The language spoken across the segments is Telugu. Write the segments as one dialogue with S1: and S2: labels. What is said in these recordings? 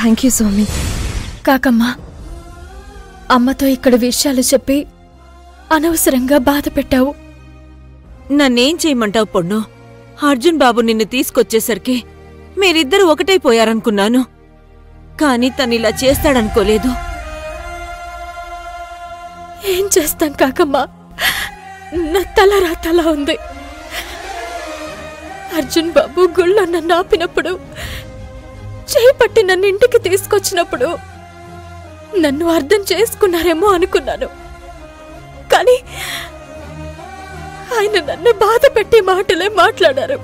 S1: థ్యాంక్ యూ స్వామి.
S2: కాకమ్మా, అమ్మతో ఇక్కడ విషయాలు చెప్పి అనవసరంగా బాధ పెట్టావు.
S3: నన్నేం చేయమంటావు పొన్ను? అర్జున్ బాబు నిన్ను తీసుకొచ్చేసరికి మీరిద్దరూ ఒకటైపోయారనుకున్నాను. కాని తనిలా చేస్తాడనుకోలేదు.
S2: ఏం చేస్తాం కాకమ్మా, నా తల రాతలా ఉంది. అర్జున్ బాబు గుళ్ళో నన్ను ఆపినప్పుడు, చేపట్టి నన్ను ఇంటికి తీసుకొచ్చినప్పుడు నన్ను అర్థం చేసుకున్నారేమో అనుకున్నాను. కానీ ఆయన నన్ను బాధ పెట్టి మాటలే మాట్లాడారు.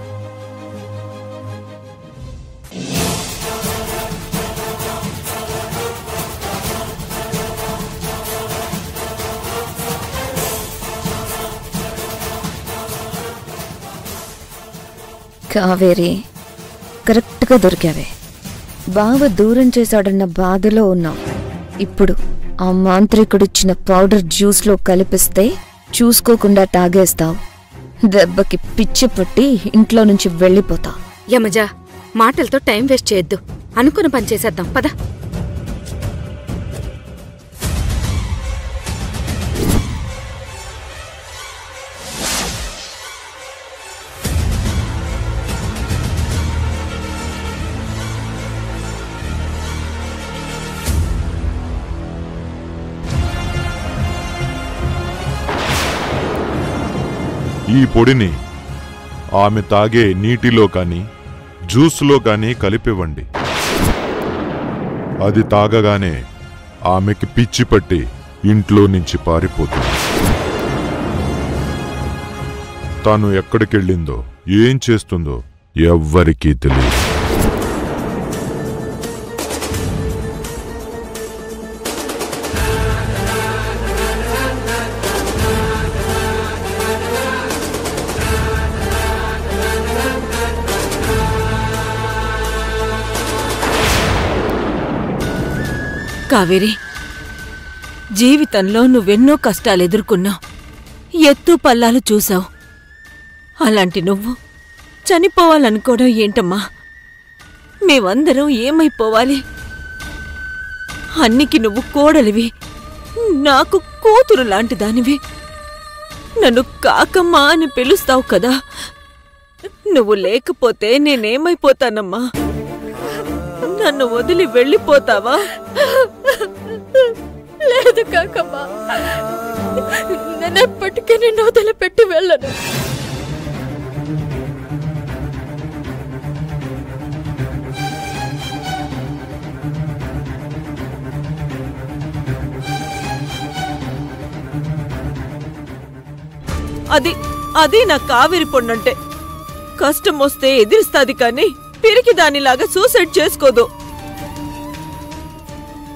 S1: కావేరి, కరెక్ట్గా దొరికావే. బావ దూరం చేశాడన్న బాధలో ఉన్నావు. ఇప్పుడు ఆ మాంత్రికుడిచ్చిన పౌడర్ జ్యూస్లో కలిపిస్తే చూసుకోకుండా తాగేస్తావు. దెబ్బకి పిచ్చి పట్టి ఇంట్లో నుంచి వెళ్ళిపోతావు.
S4: యమజ, మాటలతో టైం వేస్ట్ చేయొద్దు. అనుకున్న పని చేసేద్దాం పద.
S5: ఈ పొడిని ఆమె తాగే నీటిలో కానీ జ్యూస్లో కానీ కలిపివ్వండి. అది తాగగానే ఆమెకి పిచ్చి పట్టి ఇంట్లో నుంచి పారిపోతుంది. తాను ఎక్కడికెళ్ళిందో ఏం చేస్తుందో ఎవ్వరికీ తెలియదు.
S3: కావేరి, జీవితంలో నువ్వెన్నో కష్టాలెదుర్కొన్నావు, ఎత్తు పల్లాలు చూసావు. అలాంటి నువ్వు చనిపోవాలనుకోవడం ఏంటమ్మా? మేమందరం ఏమైపోవాలి? అన్నికి నువ్వు కోడలివి, నాకు కూతురు లాంటి దానివి. నన్ను కాకమ్మా అని పిలుస్తావు కదా. నువ్వు లేకపోతే నేనేమైపోతానమ్మా? నన్ను వదిలి వెళ్ళిపోతావా?
S2: లేదు కాకమ్మా, నేనెప్పటికీ నిన్ను వదిలిపెట్టి వెళ్ళను.
S3: అది నా కావేరి పొన్నంటే. కష్టం వస్తే ఎదిరిస్తాది కానీ పిరికి దానిలాగా సూసైడ్ చేసుకోదు.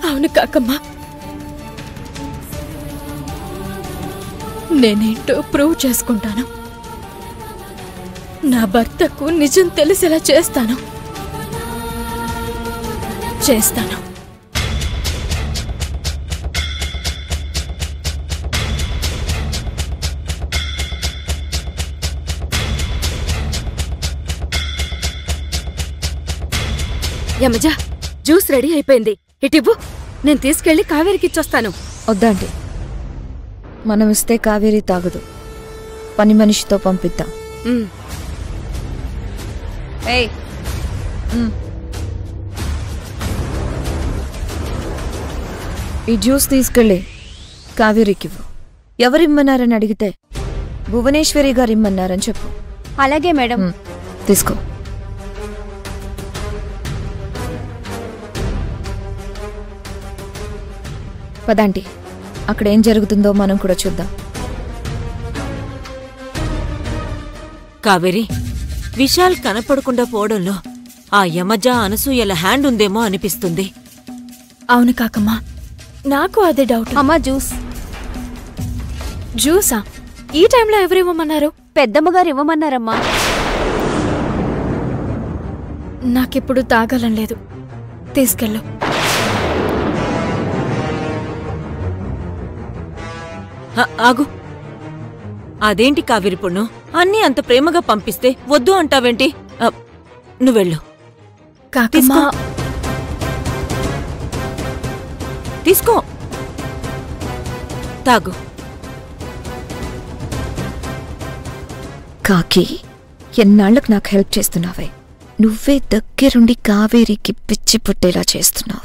S2: అవును కాకమ్మా, నేనేంటో ప్రూవ్ చేసుకుంటాను. నా భర్తకు నిజం తెలిసేలా చేస్తాను.
S4: యమజ, జ్యూస్ రెడీ అయిపోయింది. ఇటివ్వు, నేను తీసుకెళ్లి కావేరికిచ్చొస్తాను.
S1: వద్దండి, మనం ఇస్తే కావేరి తాగదు. పని మనిషితో పంపిద్దాం. ఈ జ్యూస్ తీసుకెళ్ళి కావేరికివ్వు. ఎవరిమ్మన్నారని అడిగితే భువనేశ్వరి గారు ఇమ్మన్నారని చెప్పు.
S6: అలాగే మేడం.
S1: తీసుకో. పదాంటి, అక్కడ ఏం జరుగుతుందో మనం కూడా చూద్దాం.
S3: కావేరి, విశాల్ కనపడకుండా పోవడంలో ఆ యమజ అనసూయల హ్యాండ్ ఉందేమో అనిపిస్తుంది.
S2: అవును కాకమ్మా, నాకు అదే డౌట్.
S6: అమ్మా, జ్యూస్.
S2: జ్యూసా? ఈ టైంలో ఎవరివ్వమన్నారు?
S6: పెద్దమ్మగారు ఇవ్వమన్నారమ్మా.
S2: నాకిప్పుడు తాగాలని లేదు, తీసుకెళ్ళు.
S3: ఆగు. అదేంటి కావేరి పొన్ను, అన్నీ అంత ప్రేమగా పంపిస్తే వద్దు అంటావేంటి? నువ్వెళ్ళు.
S2: కాకమ్మా,
S3: తీసుకో తాగు.
S1: కాకి, ఎన్నాళ్లకు నాకు హెల్ప్ చేస్తున్నావే, నువ్వే దగ్గరుండి కావేరికి పిచ్చి పుట్టేలా చేస్తున్నావు.